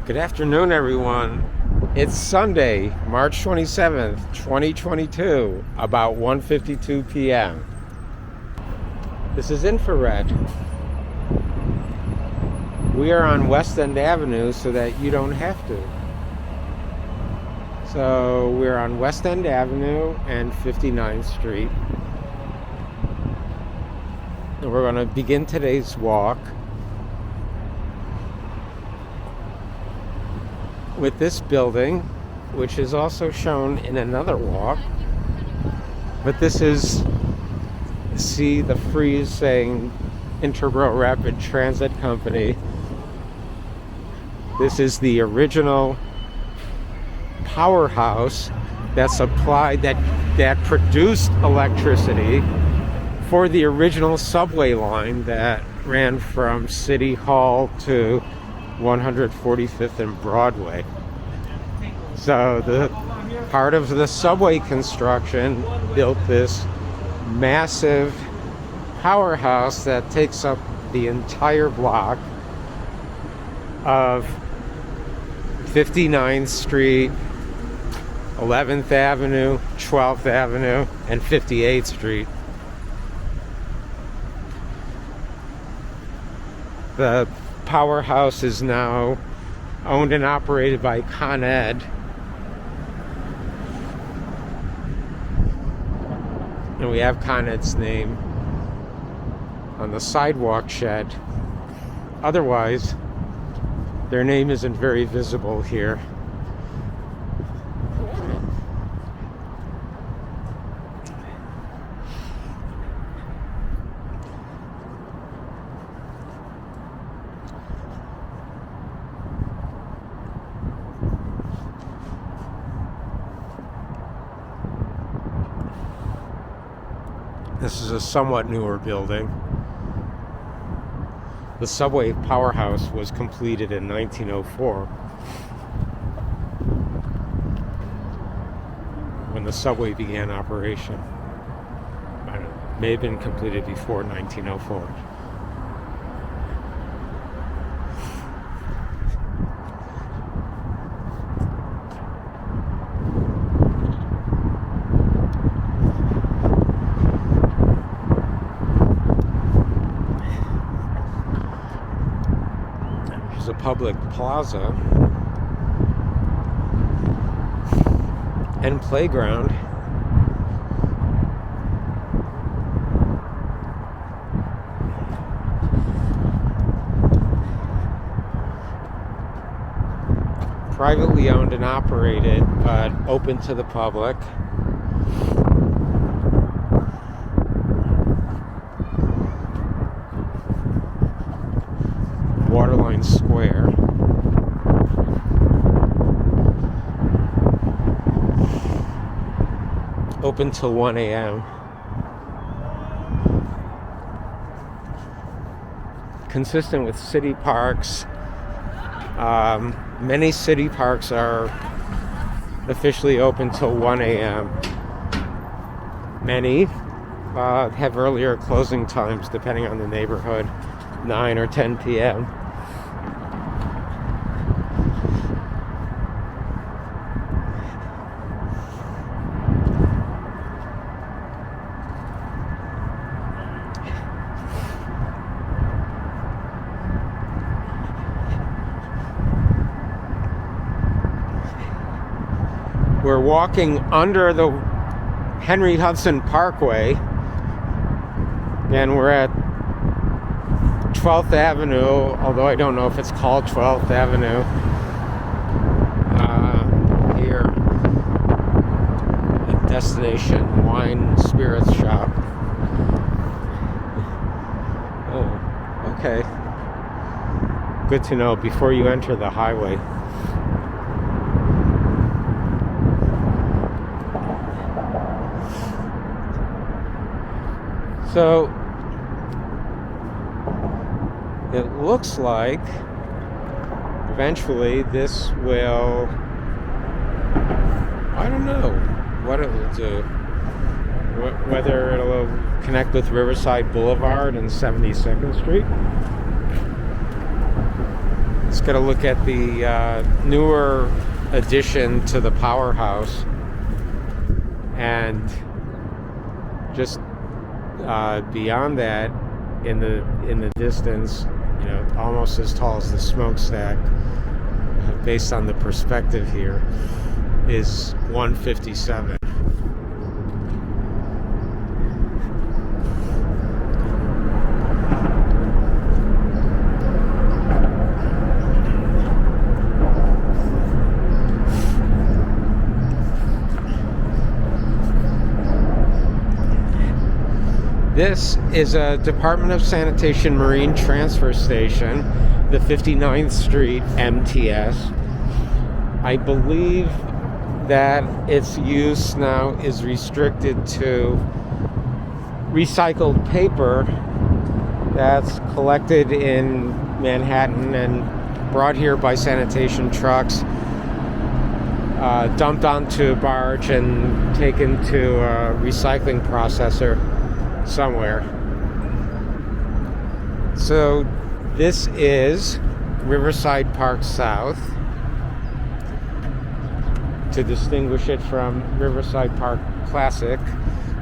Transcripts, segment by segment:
Good afternoon, everyone. It's Sunday, March 27th, 2022, about 1:52 p.m. This is Infrared. We are on West End Avenue so that you don't have to. So we're on West End Avenue and 59th Street. And we're going to begin today's walk with this building, which is also shown in another walk. But this is, see the frieze saying Integral Rapid Transit Company. This is the original powerhouse that supplied, that produced electricity for the original subway line that ran from City Hall to 145th and Broadway. So the part of the subway construction built this massive powerhouse that takes up the entire block of 59th Street, 11th Avenue, 12th Avenue, and 58th Street. The powerhouse is now owned and operated by Con Ed. And we have Con Ed's name on the sidewalk shed. Otherwise, their name isn't very visible here. This is a somewhat newer building. The subway powerhouse was completed in 1904 when the subway began operation. I don't know, may have been completed before 1904. A public plaza and playground. Privately owned and operated, but open to the public. Waterline Square. Open till 1 a.m. Consistent with city parks. Many city parks are officially open till 1 a.m. Many have earlier closing times depending on the neighborhood, 9 or 10 p.m. We're walking under the Henry Hudson Parkway, and we're at 12th Avenue, although I don't know if it's called 12th Avenue here at Destination Wine Spirits Shop. Oh, okay. Good to know before you enter the highway. So it looks like eventually this will, I don't know what it will do. Whether it'll connect with Riverside Boulevard and 72nd Street. It's get a look at the newer addition to the powerhouse, and just beyond that, in the distance, almost as tall as the smokestack, based on the perspective here, is 157. This is a Department of Sanitation Marine Transfer Station, the 59th Street MTS. I believe that its use now is restricted to recycled paper that's collected in Manhattan and brought here by sanitation trucks, dumped onto a barge and taken to a recycling processor somewhere. So this is Riverside Park South, to distinguish it from Riverside Park Classic,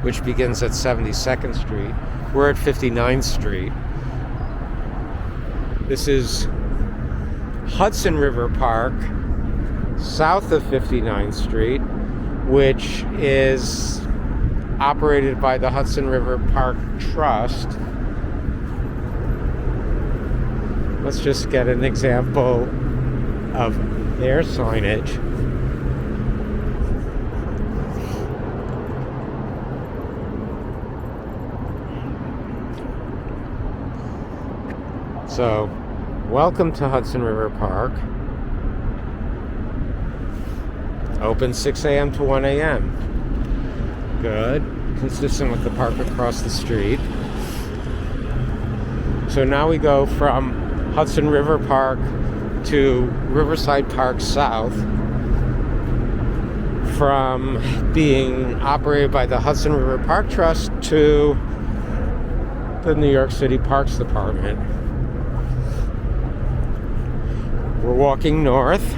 which begins at 72nd Street. We're at 59th Street. This is Hudson River Park, south of 59th Street, which is operated by the Hudson River Park Trust. Let's just get an example of their signage. So, welcome to Hudson River Park. Open 6 a.m. to 1 a.m. Good. Consistent with the park across the street. So now we go from Hudson River Park to Riverside Park South, from being operated by the Hudson River Park Trust to the New York City Parks Department. We're walking north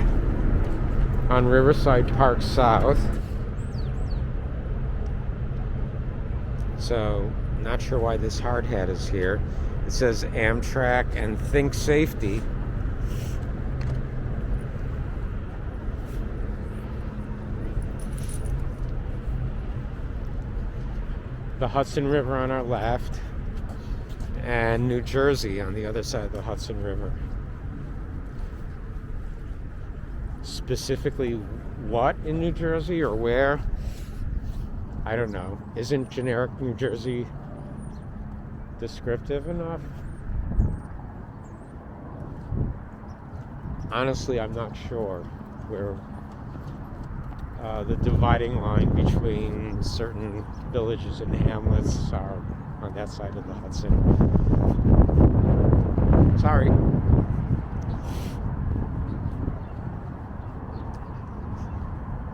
on Riverside Park South. So, not sure why this hard hat is here. It says Amtrak and Think Safety. The Hudson River on our left, and New Jersey on the other side of the Hudson River. Specifically what in New Jersey or where? I don't know. Isn't generic New Jersey descriptive enough? Honestly, I'm not sure where the dividing line between certain villages and hamlets are on that side of the Hudson. Sorry.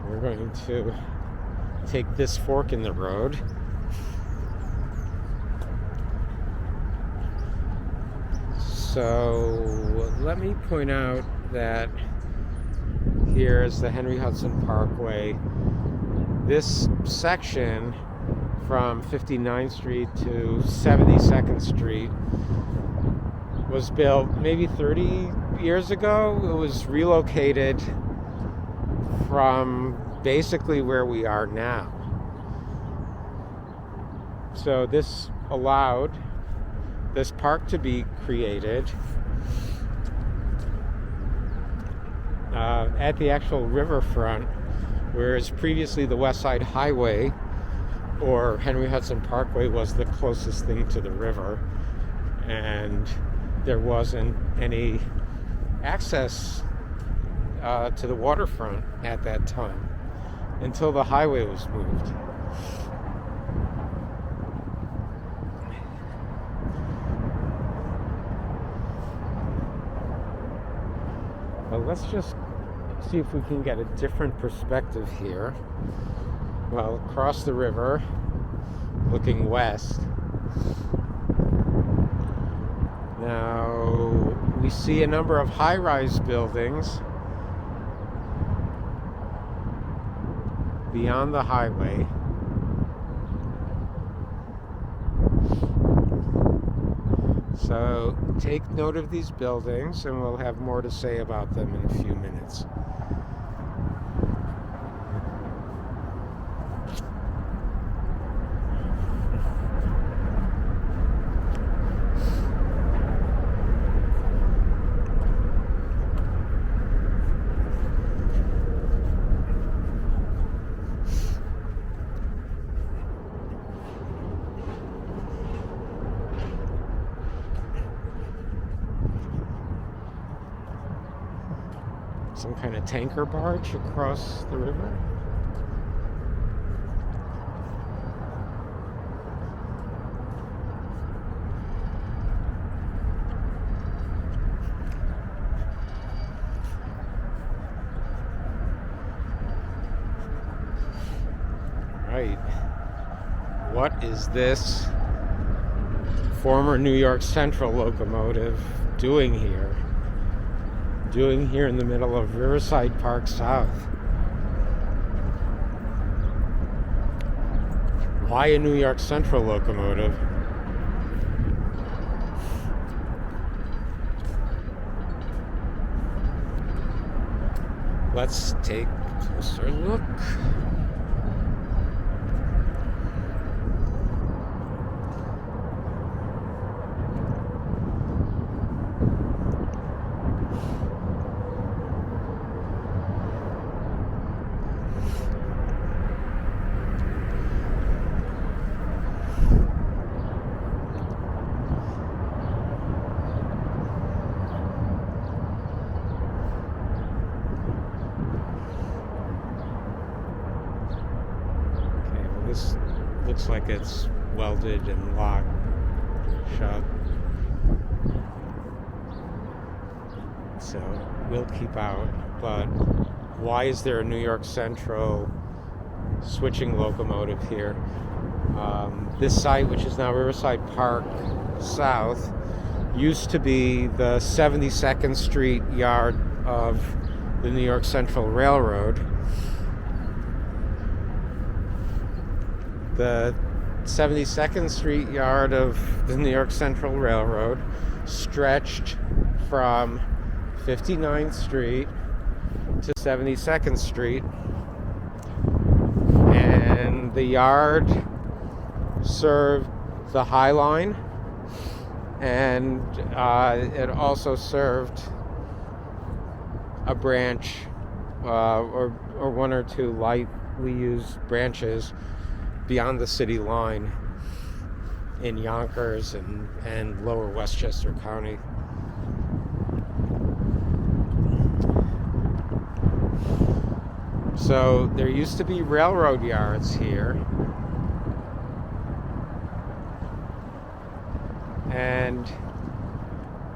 We're going to take this fork in the road. So let me point out that here is the Henry Hudson Parkway. This section from 59th Street to 72nd Street was built maybe 30 years ago. It was relocated from basically where we are now. So this allowed this park to be created at the actual riverfront, whereas previously the West Side Highway or Henry Hudson Parkway was the closest thing to the river, and there wasn't any access to the waterfront at that time until the highway was moved. But let's just see if we can get a different perspective here. Well, across the river, looking west. Now, we see a number of high-rise buildings beyond the highway. So take note of these buildings, and we'll have more to say about them in a few minutes. Some kind of tanker barge across the river. Right. What is this former New York Central locomotive doing here? Doing here in the middle of Riverside Park South? Why a New York Central locomotive? Let's take a closer look. This looks like it's welded and locked shut. So we'll keep out. But why is there a New York Central switching locomotive here? This site, which is now Riverside Park South, used to be the 72nd Street yard of the New York Central Railroad. The 72nd Street yard of the New York Central Railroad stretched from 59th Street to 72nd Street, and the yard served the High Line, and it also served a branch or one or two lightly used branches beyond the city line in Yonkers and lower Westchester County. So there used to be railroad yards here, and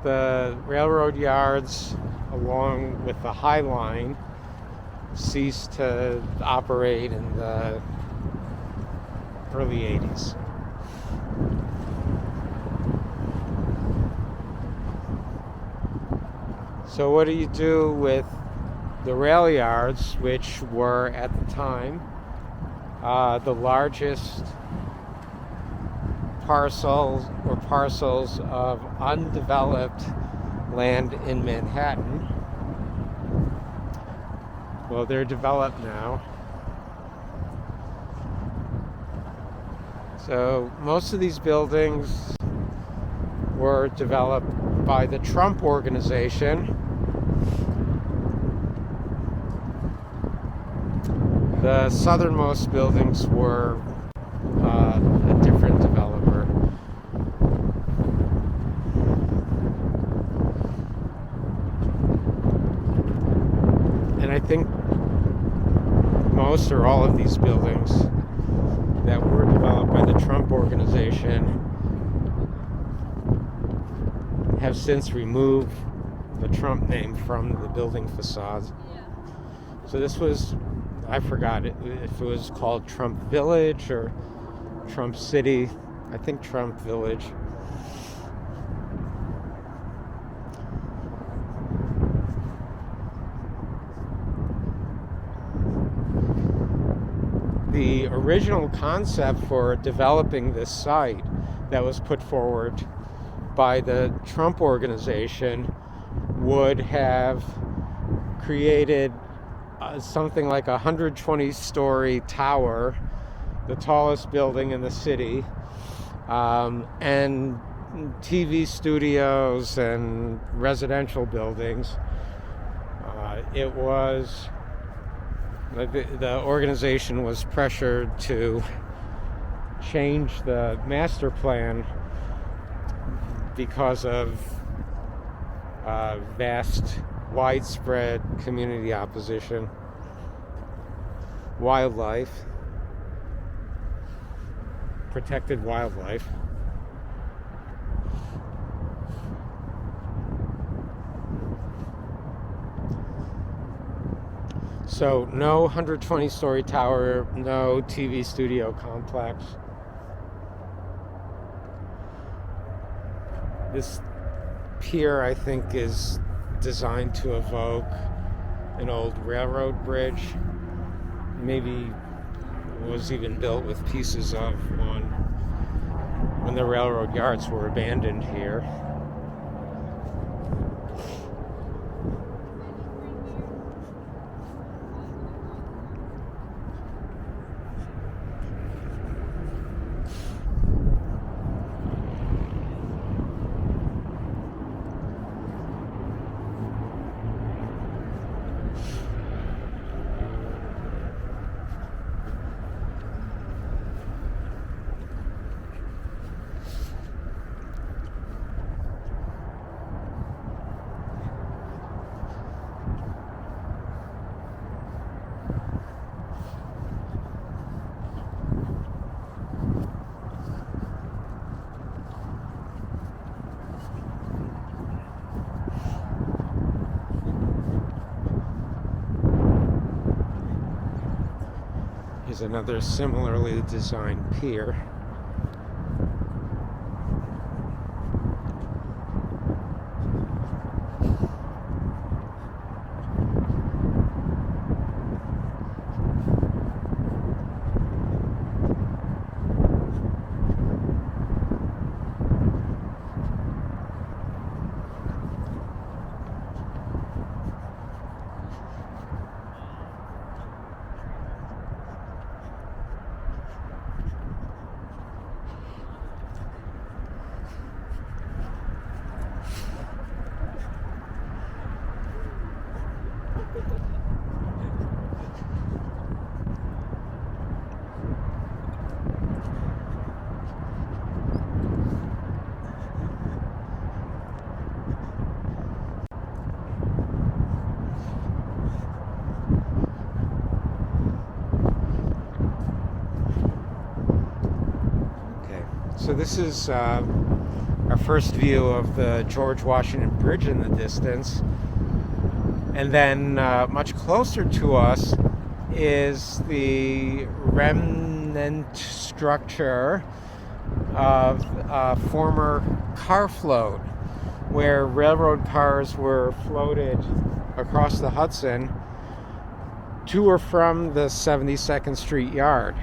the railroad yards along with the High Line ceased to operate in the early 80s. So what do you do with the rail yards, which were at the time the largest parcels of undeveloped land in Manhattan? Well, they're developed now. So most of these buildings were developed by the Trump organization. The southernmost buildings were a different developer. And I think most or all of these buildings that were developed by the Trump organization have since removed the Trump name from the building facades. So this was, I forgot if it was called Trump Village or Trump City. I think Trump Village. the original concept for developing this site that was put forward by the Trump organization would have created something like a 120-story tower, the tallest building in the city, and TV studios and residential buildings. The organization was pressured to change the master plan because of vast, widespread community opposition. Wildlife, protected wildlife. So no 120-story tower, no TV studio complex. This pier, I think, is designed to evoke an old railroad bridge. Maybe was even built with pieces of one when the railroad yards were abandoned here. Here's another similarly designed pier. So this is our first view of the George Washington Bridge in the distance. And then much closer to us is the remnant structure of a former car float where railroad cars were floated across the Hudson to or from the 72nd Street yard.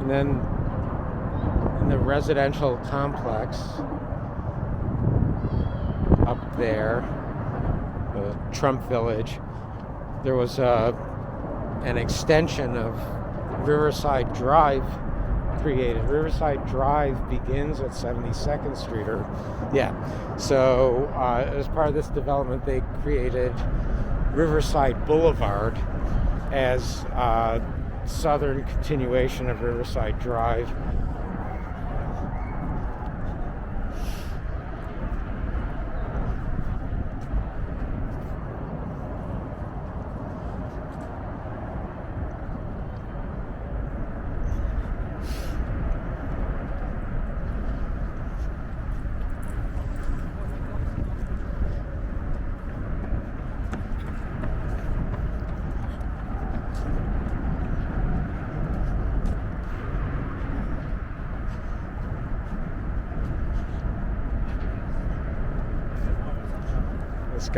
And then in the residential complex up there, the Trump Village, there was an extension of Riverside Drive created. Riverside Drive begins at 72nd Street, so as part of this development, they created Riverside Boulevard as southern continuation of Riverside Drive.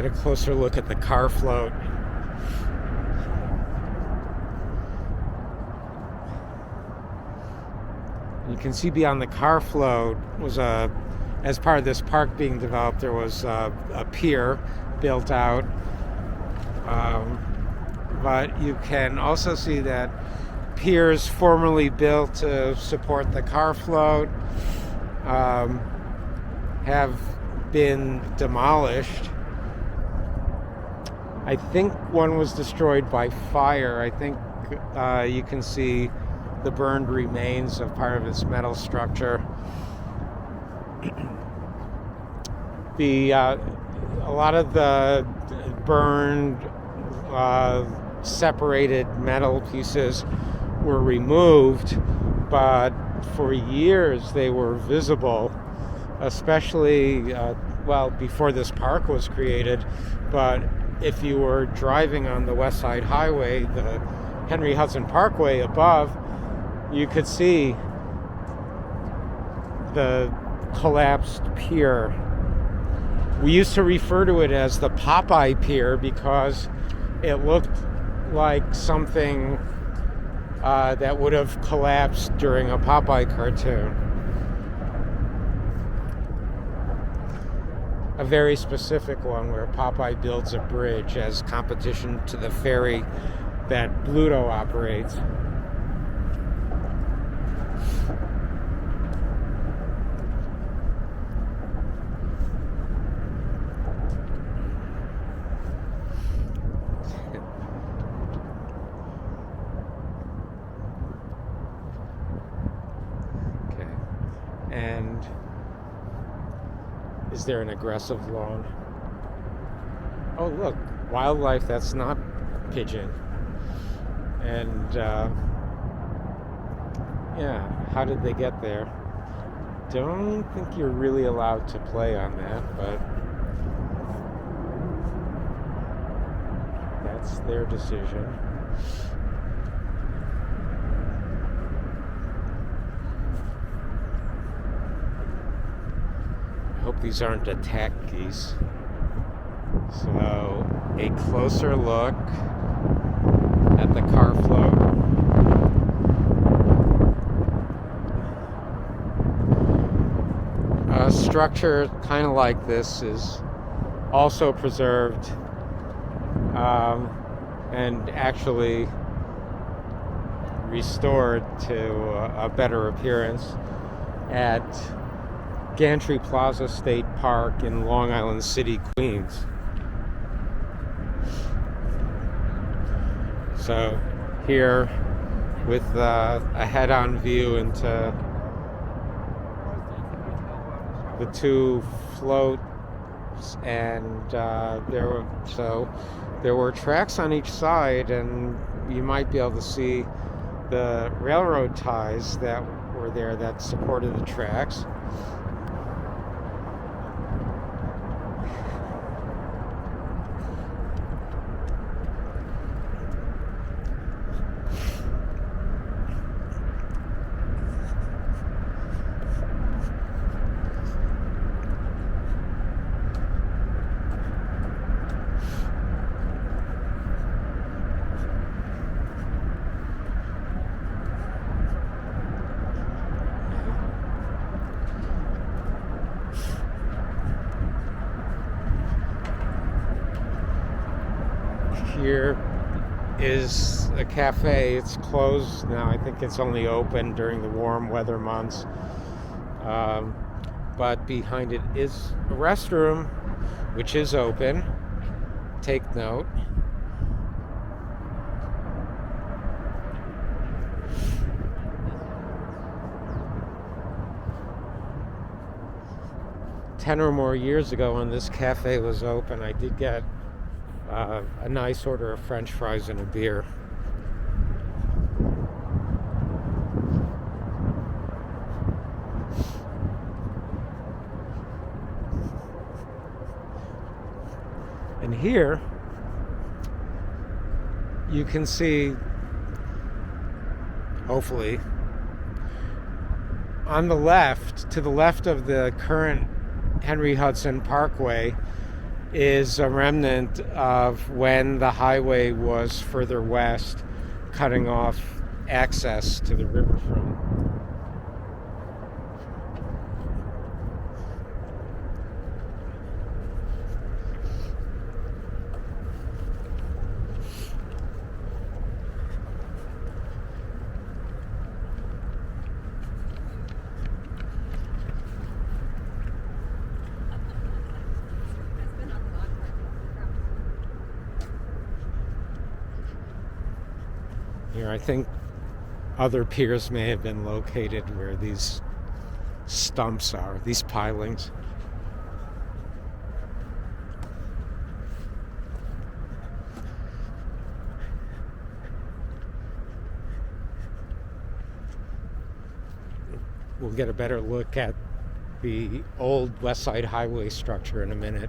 Get a closer look at the car float. You can see beyond the car float was as part of this park being developed, there was a pier built out. But you can also see that piers formerly built to support the car float have been demolished. I think one was destroyed by fire. I think you can see the burned remains of part of its metal structure. A lot of the burned, separated metal pieces were removed, but for years they were visible, especially before this park was created. But if you were driving on the West Side Highway, the Henry Hudson Parkway above, you could see the collapsed pier. We used to refer to it as the Popeye Pier because it looked like something that would have collapsed during a Popeye cartoon. A very specific one where Popeye builds a bridge as competition to the ferry that Bluto operates. And is there an aggressive lawn? Oh, look, wildlife that's not pigeon. And yeah, how did they get there? Don't think you're really allowed to play on that, but that's their decision. I hope these aren't attack geese. So, a closer look at the car float. A structure kind of like this is also preserved and actually restored to a better appearance at Gantry Plaza State Park in Long Island City, Queens. So here with a head-on view into the two floats, and there were tracks on each side, and you might be able to see the railroad ties that were there that supported the tracks. Here is a cafe. It's closed now. I think it's only open during the warm weather months. But behind it is a restroom, which is open. Take note. Ten or more years ago when this cafe was open, I did get a nice order of French fries and a beer. And here you can see, hopefully, on the left, to the left of the current Henry Hudson Parkway, is a remnant of when the highway was further west, cutting off access to the riverfront. Here, I think other piers may have been located where these stumps are, these pilings. We'll get a better look at the old West Side Highway structure in a minute.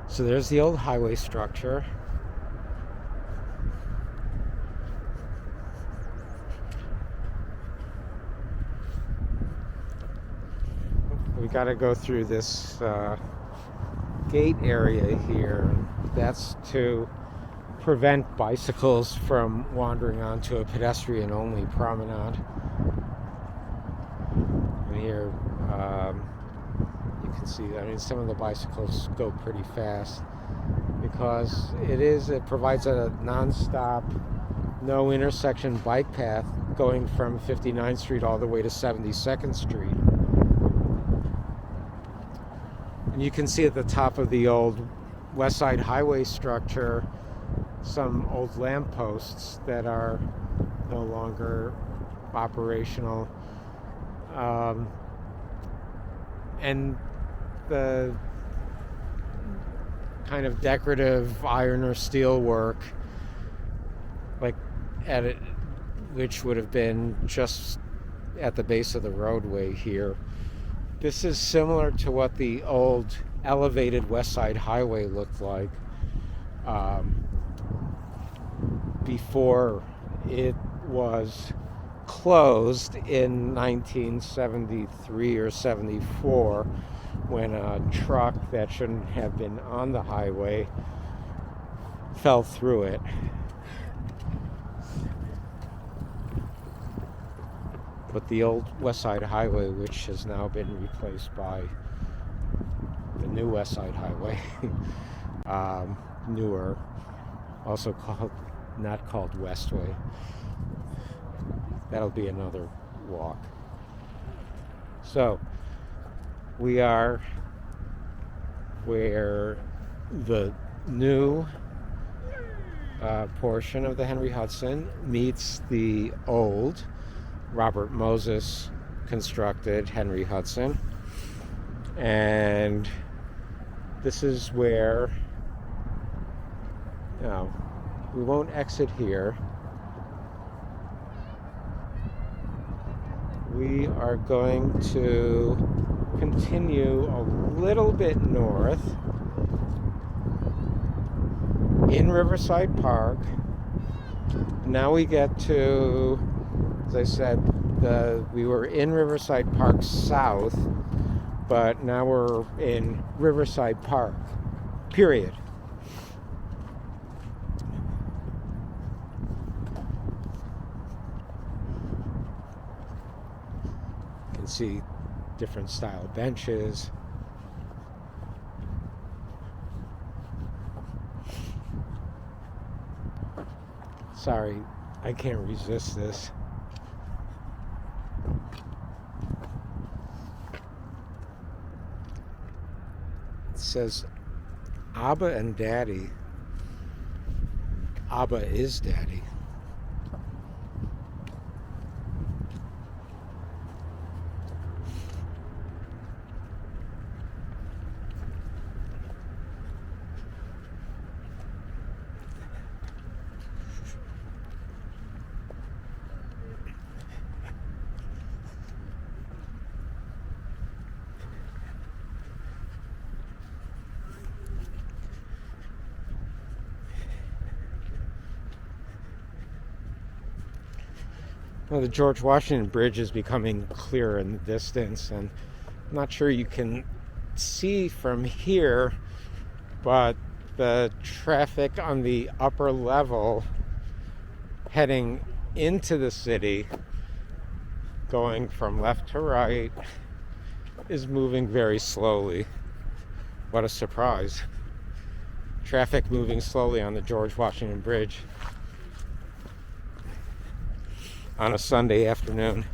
So there's the old highway structure. We got to go through this gate area here. That's to prevent bicycles from wandering onto a pedestrian-only promenade. And here, you can see, I mean, some of the bicycles go pretty fast because it provides a non-stop, no intersection bike path going from 59th Street all the way to 72nd Street. And you can see at the top of the old West Side Highway structure some old lampposts that are no longer operational. And the kind of decorative iron or steel work, like at it, which would have been just at the base of the roadway here. This is similar to what the old elevated West Side Highway looked like before it was closed in 1973 or 74 when a truck that shouldn't have been on the highway fell through it. But the old West Side Highway, which has now been replaced by the new West Side Highway, newer, also not called Westway. That'll be another walk. So we are where the new portion of the Henry Hudson meets the old Robert Moses constructed Henry Hudson. And this is where, now, we won't exit here. We are going to continue a little bit north in Riverside Park. Now we get to, as I said, we were in Riverside Park South, but now we're in Riverside Park, period. You can see different style benches. Sorry, I can't resist this. It says Abba and Daddy. Abba is Daddy. Well, the George Washington Bridge is becoming clearer in the distance, and I'm not sure you can see from here, but the traffic on the upper level heading into the city, going from left to right, is moving very slowly. What a surprise. Traffic moving slowly on the George Washington Bridge on a Sunday afternoon.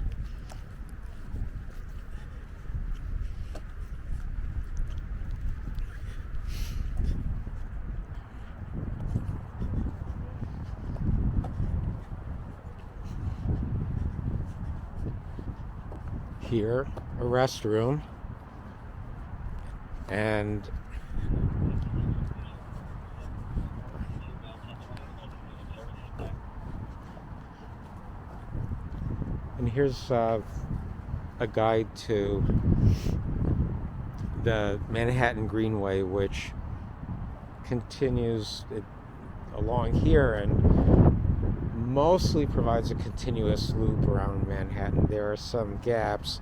Here, a restroom, and here's a guide to the Manhattan Greenway, which continues along here and mostly provides a continuous loop around Manhattan. There are some gaps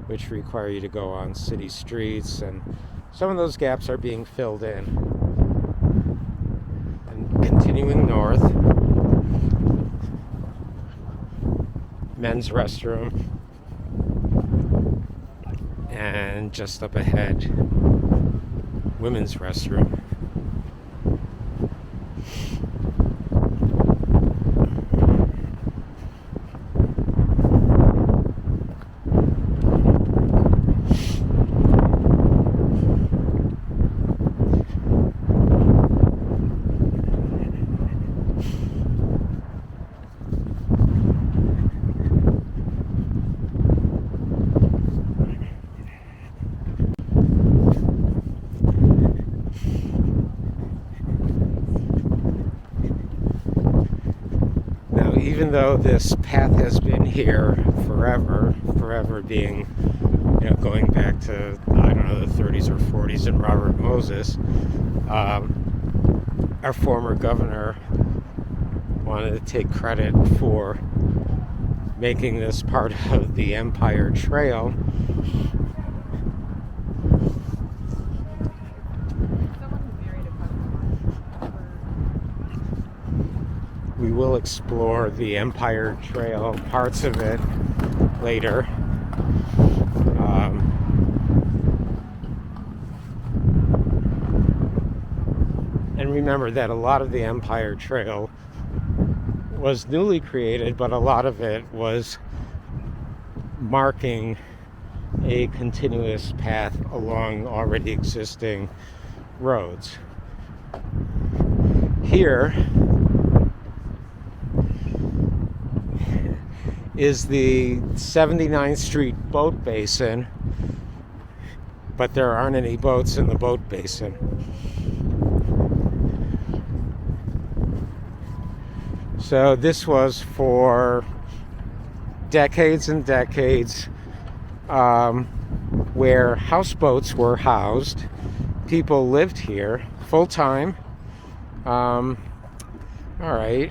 which require you to go on city streets, and some of those gaps are being filled in. And continuing north, men's restroom, and just up ahead, women's restroom. Even though this path has been here forever being, going back to, I don't know, the 30s or 40s and Robert Moses, our former governor wanted to take credit for making this part of the Empire Trail. We will explore the Empire Trail, parts of it, later. And remember that a lot of the Empire Trail was newly created, but a lot of it was marking a continuous path along already existing roads. Here is the 79th Street boat basin, but there aren't any boats in the boat basin. So this was for decades and decades where houseboats were housed. People lived here full time. All right.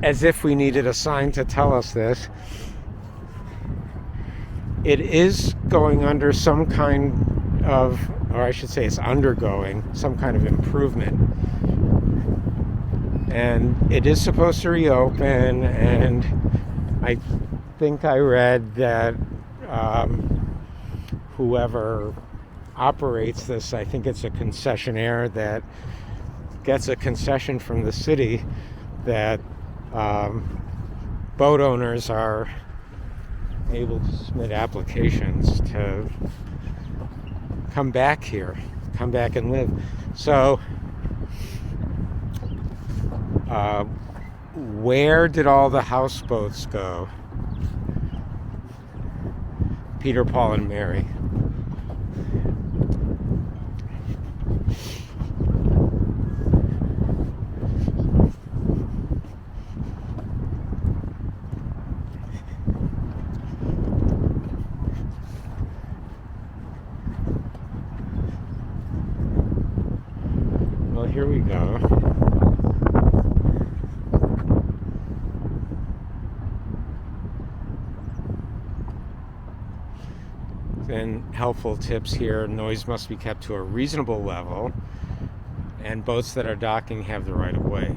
As if we needed a sign to tell us this. It is going under some kind of, or I should say it's undergoing some kind of improvement. And it is supposed to reopen, and I think I read that whoever operates this, I think it's a concessionaire that gets a concession from the city, that boat owners are able to submit applications to come back here, come back and live. So Uh, where did all the houseboats go? Peter, Paul, and Mary. Well, here we go. And helpful tips here: noise must be kept to a reasonable level, and boats that are docking have the right of way.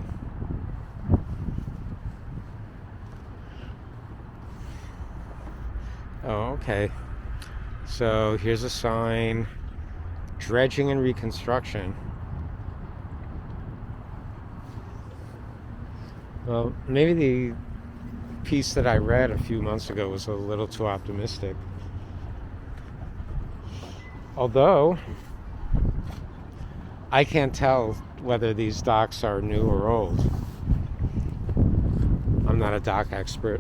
Oh, okay. So here's a sign: dredging and reconstruction. Well, maybe the piece that I read a few months ago was a little too optimistic. Although, I can't tell whether these docks are new or old. I'm not a dock expert.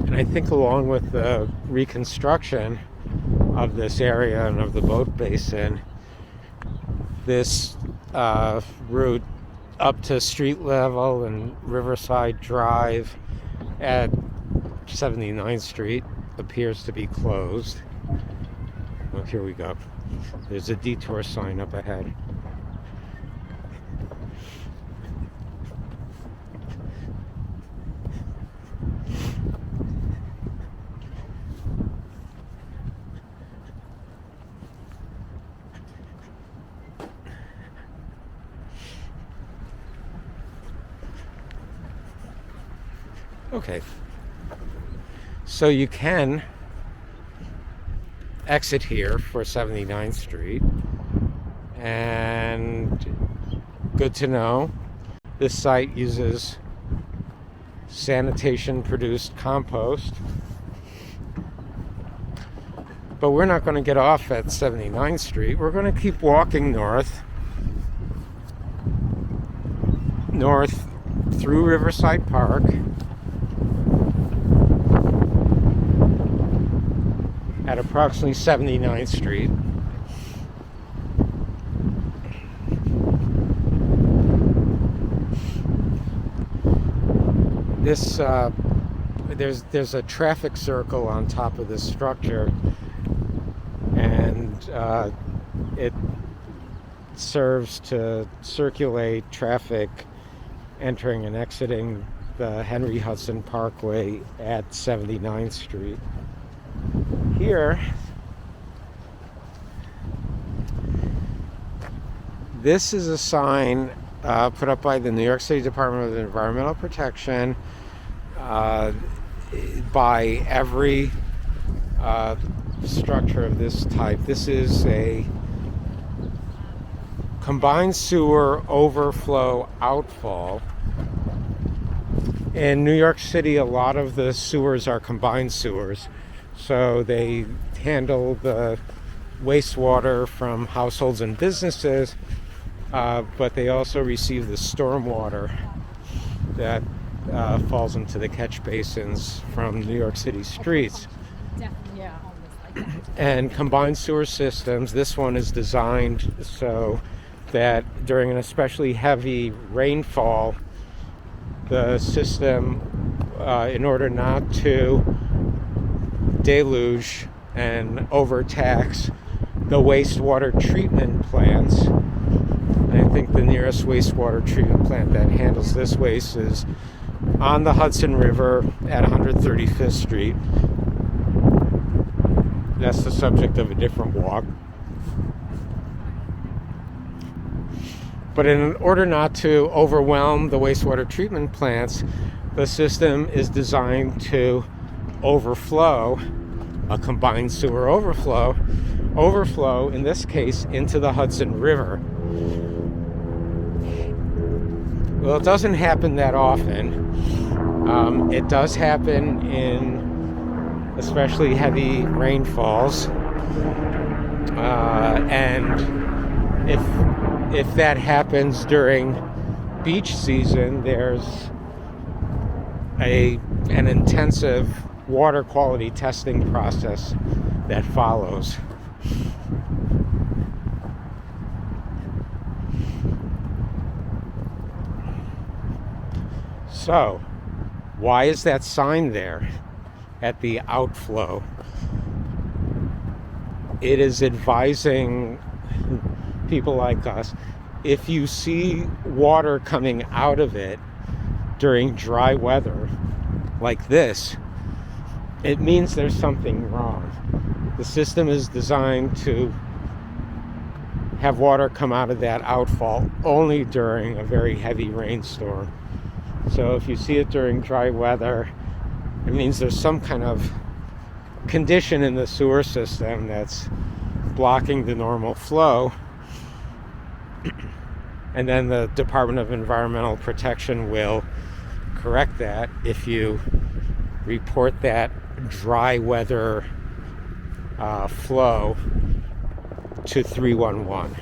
And I think along with the reconstruction of this area and of the boat basin, this route up to street level and Riverside Drive at 79th Street appears to be closed. Well, here we go. There's a detour sign up ahead. Okay, so you can exit here for 79th Street, and good to know, this site uses sanitation produced compost, but we're not going to get off at 79th Street. We're going to keep walking north through Riverside Park, at approximately 79th Street. This there's a traffic circle on top of this structure, and it serves to circulate traffic entering and exiting the Henry Hudson Parkway at 79th Street. Here, this is a sign put up by the New York City Department of Environmental Protection by every structure of this type. This is a combined sewer overflow outfall. In New York City, a lot of the sewers are combined sewers. So they handle the wastewater from households and businesses, but they also receive the stormwater that falls into the catch basins from New York City streets. And combined sewer systems, this one is designed so that during an especially heavy rainfall, the system, in order not to deluge and overtax the wastewater treatment plants. I think the nearest wastewater treatment plant that handles this waste is on the Hudson River at 135th Street. That's the subject of a different walk. But in order not to overwhelm the wastewater treatment plants, the system is designed to overflow, a combined sewer overflow in this case into the Hudson River. Well, it doesn't happen that often. It does happen in especially heavy rainfalls, And if that happens during beach season, there's an intensive water quality testing process that follows. So, why is that sign there at the outflow? It is advising people like us, if you see water coming out of it during dry weather like this, it means there's something wrong. The system is designed to have water come out of that outfall only during a very heavy rainstorm. So if you see it during dry weather, it means there's some kind of condition in the sewer system that's blocking the normal flow. And then the Department of Environmental Protection will correct that if you report that dry weather flow to 311.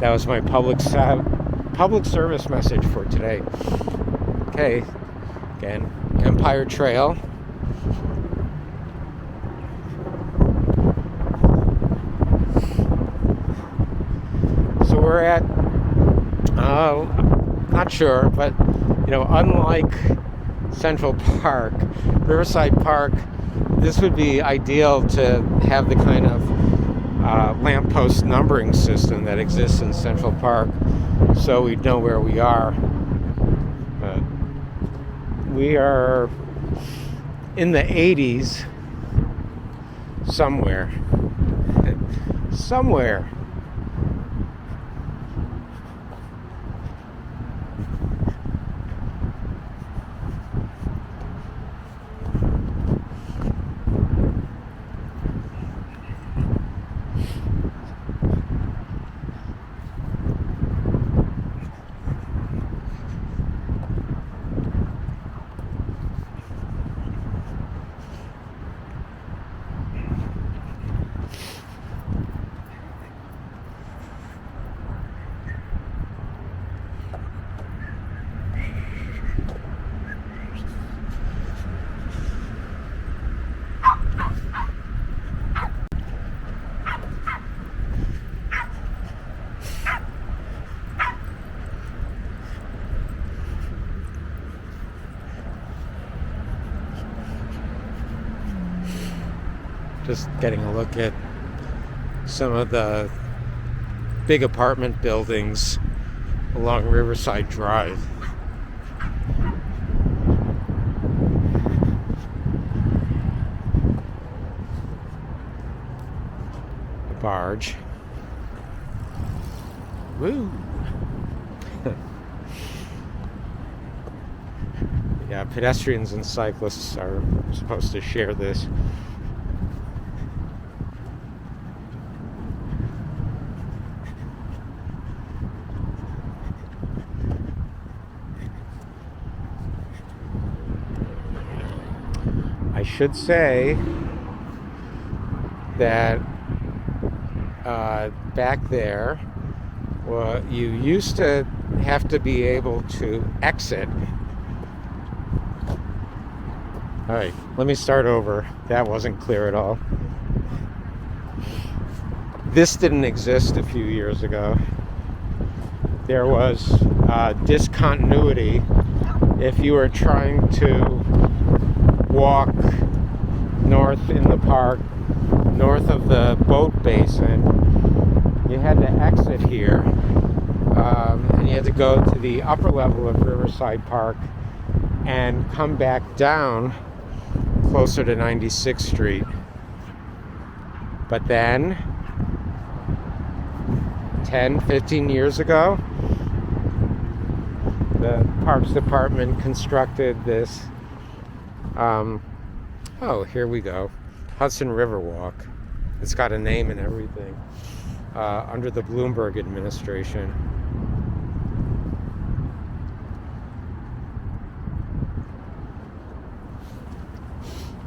That was my public service message for today. Okay, again, Empire Trail. So we're at, not sure, but unlike Central Park, Riverside Park, this would be ideal to have the kind of lamppost numbering system that exists in Central Park, so we'd know where we are. But we are in the 80s somewhere. Just getting a look at some of the big apartment buildings along Riverside Drive. The barge. Woo! Yeah, pedestrians and cyclists are supposed to share this. I should say that back there, well, you used to have to be able to exit. All right, let me start over. That wasn't clear at all. This didn't exist a few years ago. There was discontinuity if you were trying to walk north in the park, north of the boat basin. You had to exit here, and you had to go to the upper level of Riverside Park and come back down closer to 96th Street. But then 10, 15 years ago, the Parks Department constructed this here we go, Hudson River Walk. It's got a name and everything, under the Bloomberg administration.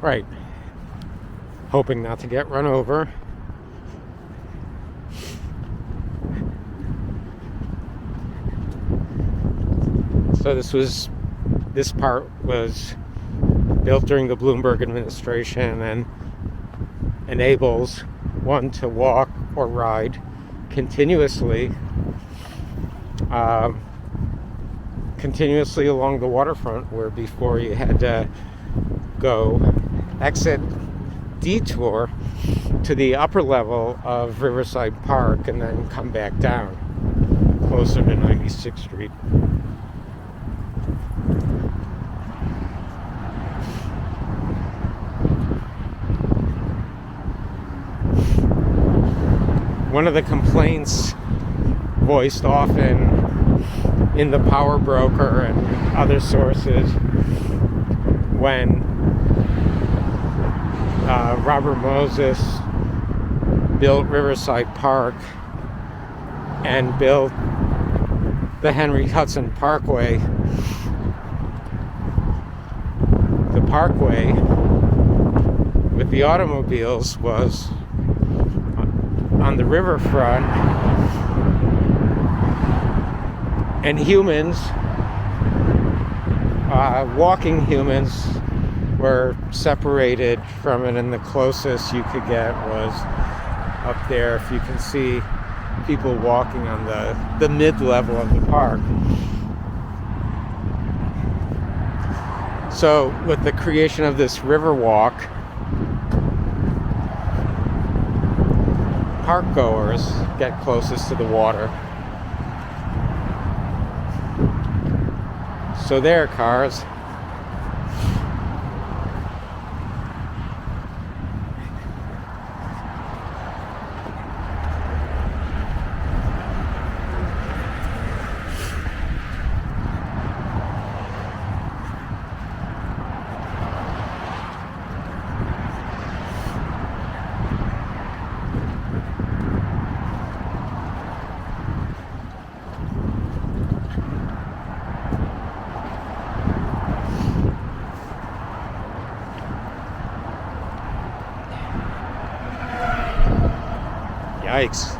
Right, hoping not to get run over. So this part was built during the Bloomberg administration and enables one to walk or ride continuously along the waterfront, where before you had to go detour to the upper level of Riverside Park and then come back down closer to 96th Street. One of the complaints voiced often in the Power Broker and other sources when Robert Moses built Riverside Park and built the Henry Hudson Parkway. The parkway with the automobiles was on the riverfront, and humans, walking humans, were separated from it, and the closest you could get was up there. If you can see people walking on the mid-level of the park. So with the creation of this river walk, park goers get closest to the water. So there, cars. Yikes.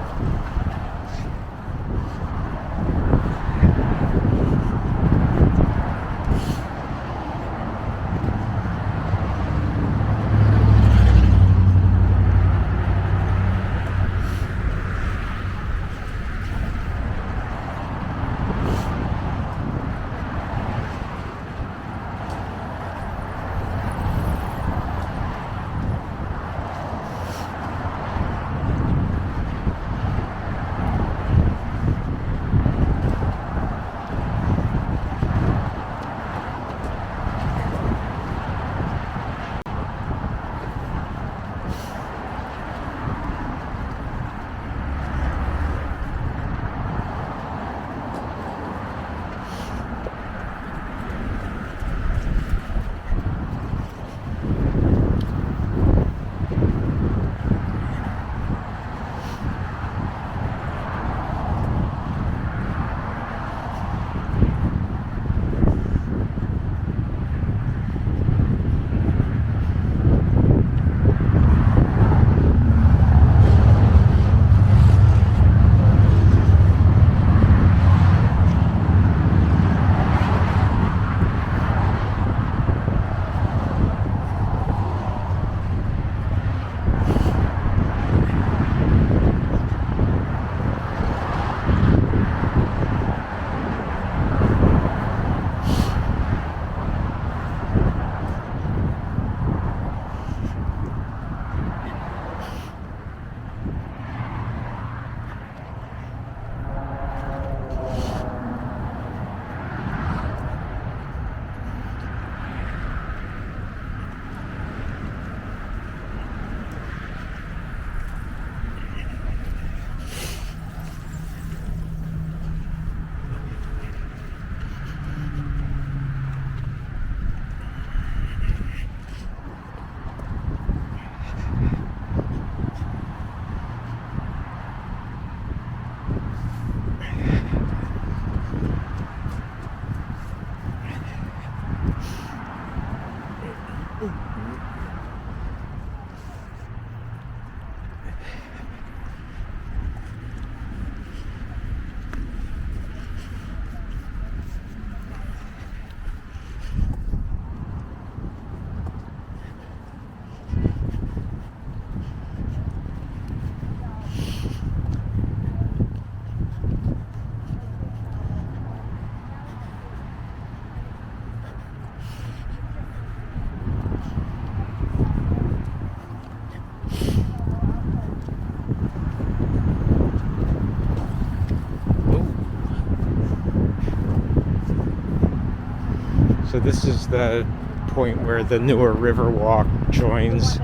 So this is the point where the newer Riverwalk joins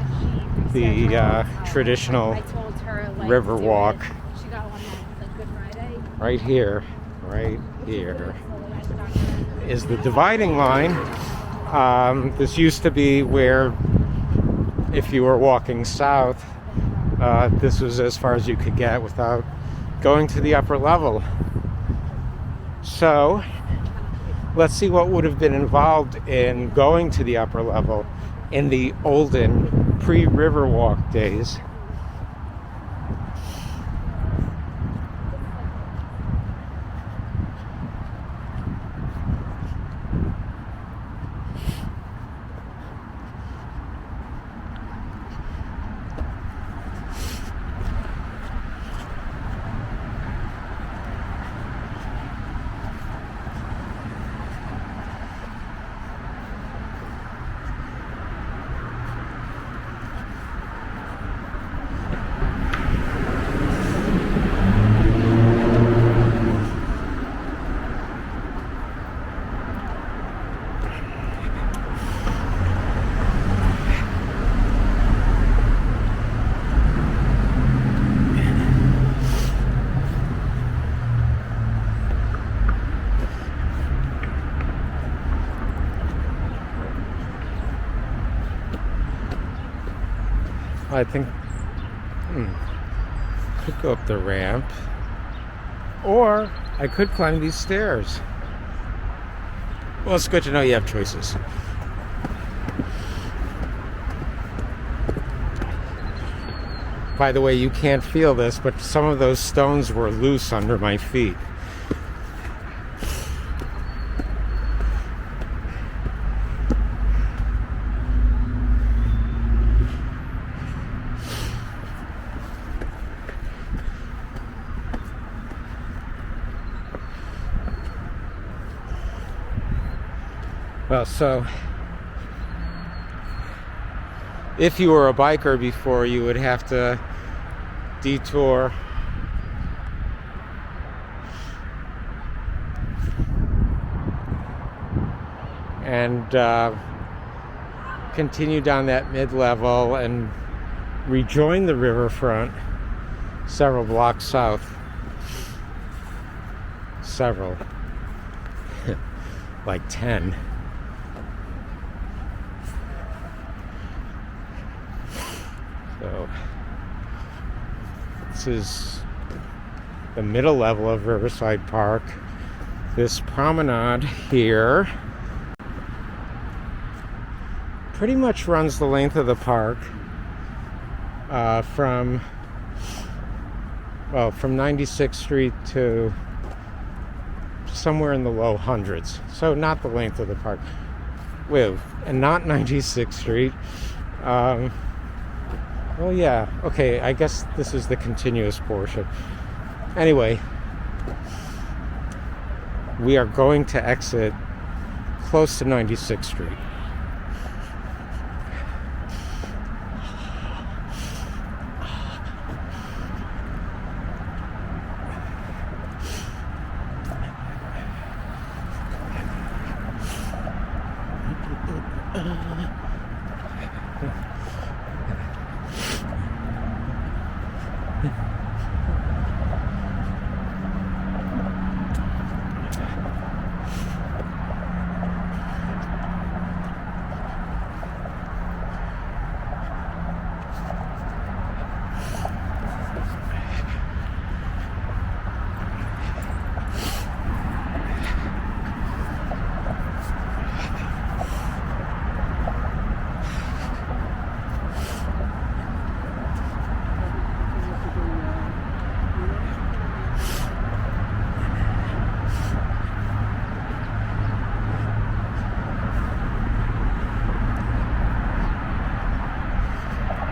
the traditional Riverwalk. Right here is the dividing line. This used to be where, if you were walking south, this was as far as you could get without going to the upper level. So let's see what would have been involved in going to the upper level in the olden pre-Riverwalk days. I think could go up the ramp, or I could climb these stairs. Well, it's good to know you have choices. By the way, you can't feel this, but some of those stones were loose under my feet. Well, so if you were a biker before, you would have to detour and continue down that mid-level and rejoin the riverfront several blocks south. Several. Like 10. So this is the middle level of Riverside Park. This promenade here pretty much runs the length of the park from 96th Street to somewhere in the low hundreds. So not the length of the park. And not 96th Street. Well, yeah, okay, I guess this is the continuous portion. Anyway, we are going to exit close to 96th Street.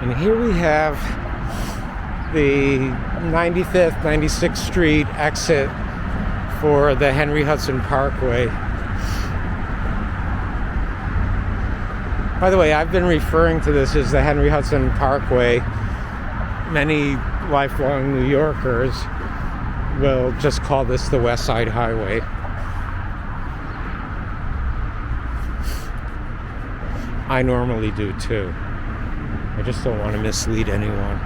And here we have the 95th, 96th Street exit for the Henry Hudson Parkway. By the way, I've been referring to this as the Henry Hudson Parkway. Many lifelong New Yorkers will just call this the West Side Highway. I normally do too. I just don't want to mislead anyone.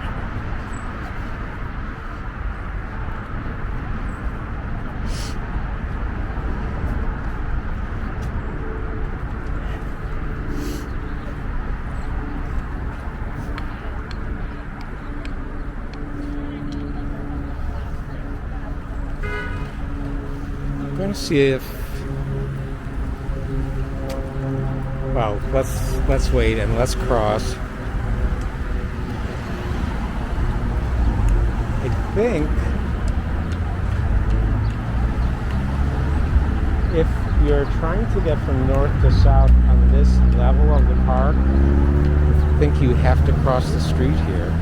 I'm going to see if... Well, let's wait and let's cross. I think if you're trying to get from north to south on this level of the park, I think you have to cross the street here.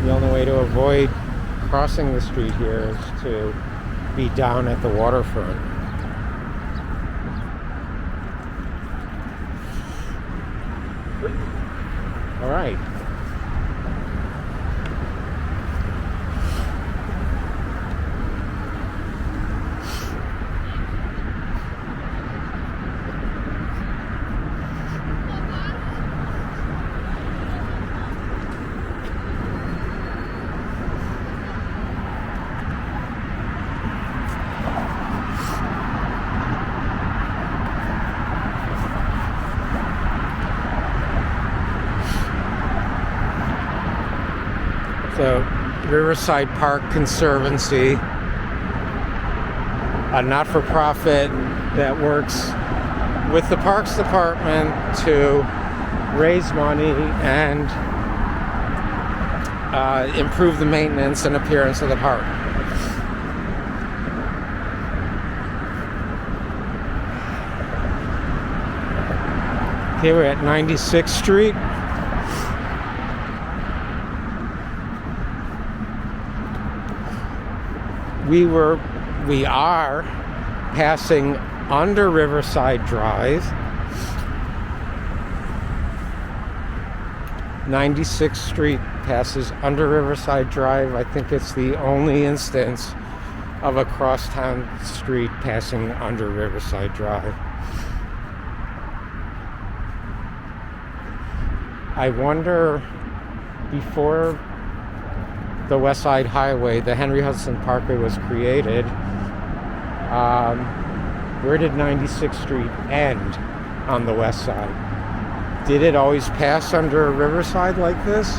The only way to avoid crossing the street here is to be down at the waterfront. All right. The Riverside Park Conservancy, a not-for-profit that works with the Parks Department to raise money and improve the maintenance and appearance of the park. Okay, we're at 96th Street. We are passing under Riverside Drive. 96th Street passes under Riverside Drive. I think it's the only instance of a crosstown street passing under Riverside Drive. I wonder, before the West Side Highway, the Henry Hudson Parkway was created, where did 96th Street end on the west side? Did it always pass under Riverside like this?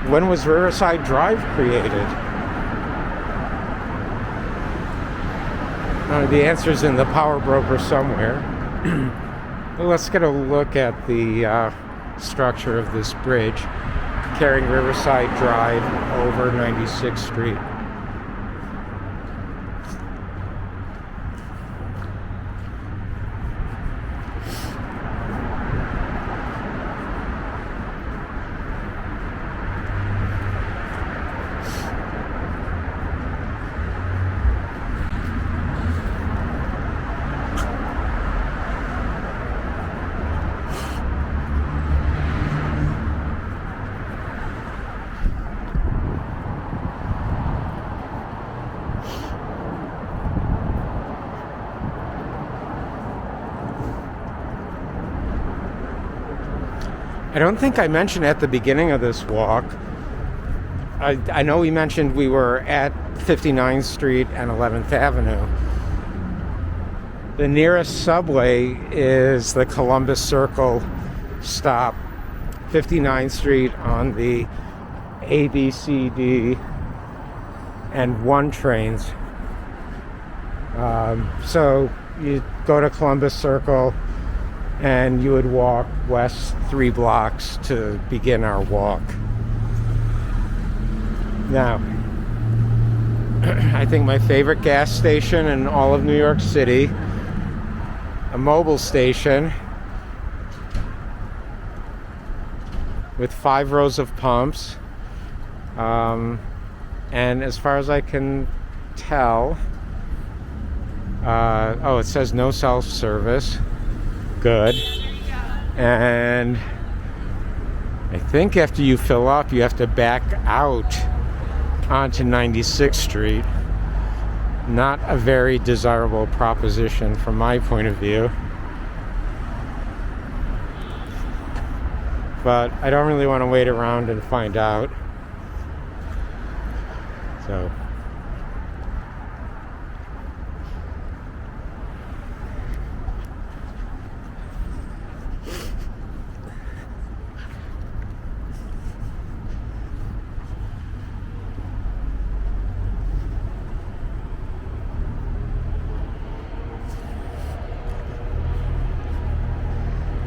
When was Riverside Drive created? The answer's in the power broker somewhere. Let's get a look at the structure of this bridge carrying Riverside Drive over 96th Street. I don't think I mentioned at the beginning of this walk, I know we mentioned we were at 59th Street and 11th Avenue. The nearest subway is the Columbus Circle stop, 59th Street on the A, B, C, D, and 1 trains. So you go to Columbus Circle, and you would walk west 3 blocks to begin our walk. Now, I think my favorite gas station in all of New York City, a mobile station with 5 rows of pumps, and as far as I can tell, it says no self-service. Good. And I think after you fill up, you have to back out onto 96th Street. Not a very desirable proposition from my point of view. but I don't really want to wait around and find out. So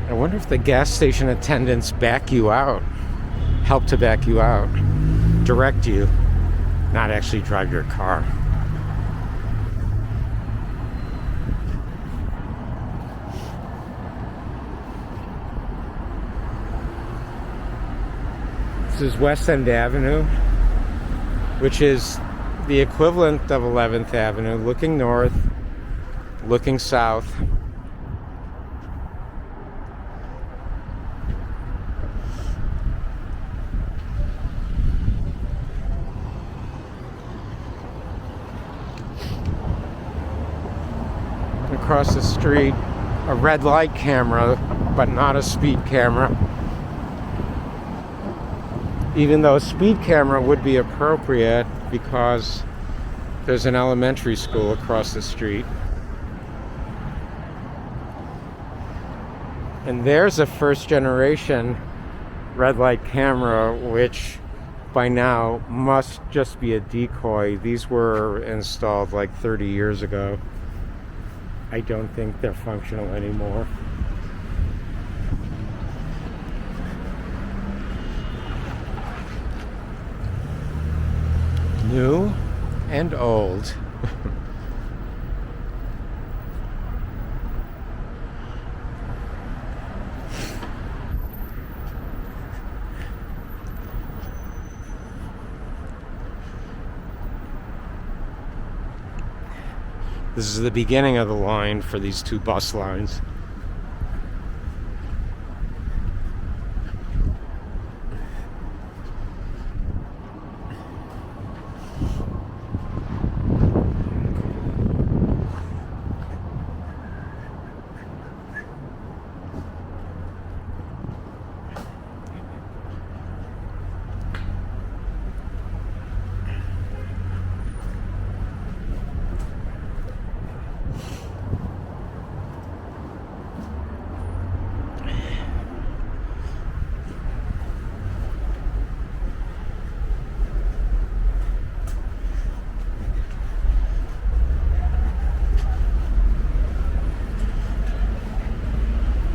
I wonder if the gas station attendants back you out, help to back you out, direct you, not actually drive your car. This is West End Avenue, which is the equivalent of 11th Avenue, looking north, looking south. Across the street, a red light camera, but not a speed camera. Even though a speed camera would be appropriate because there's an elementary school across the street. And there's a first generation red light camera, which by now must just be a decoy. These were installed like 30 years ago. I don't think they're functional anymore. New and old. This is the beginning of the line for these two bus lines.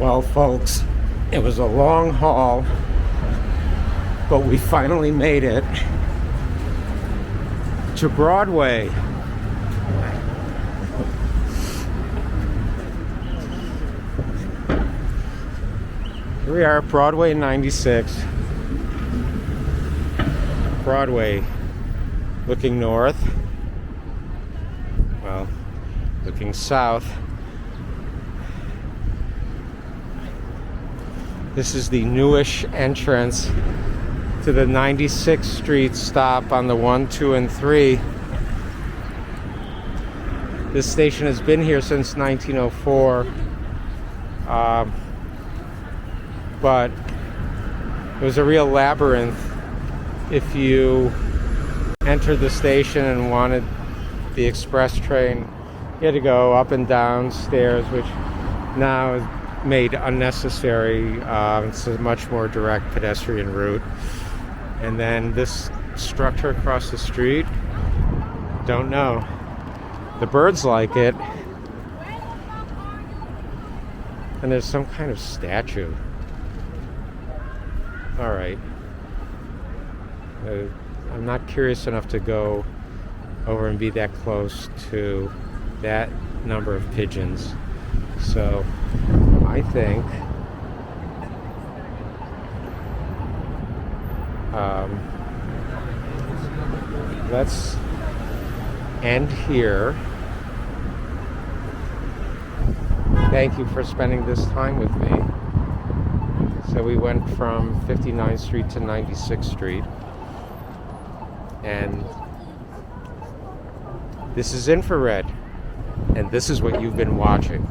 Well, folks, it was a long haul, but we finally made it to Broadway. Here we are, Broadway 96. Broadway, looking north, well, looking south. This is the newish entrance to the 96th Street stop on the 1, 2, and 3. This station has been here since 1904, but it was a real labyrinth. If you entered the station and wanted the express train, you had to go up and down stairs, which now is made unnecessary. It's a much more direct pedestrian route. And then this structure across the street, don't know. The birds like it. And there's some kind of statue. All right. I'm not curious enough to go over and be that close to that number of pigeons. So I think let's end here. Thank you for spending this time with me. So we went from 59th Street to 96th Street. And this is infrared. And this is what you've been watching.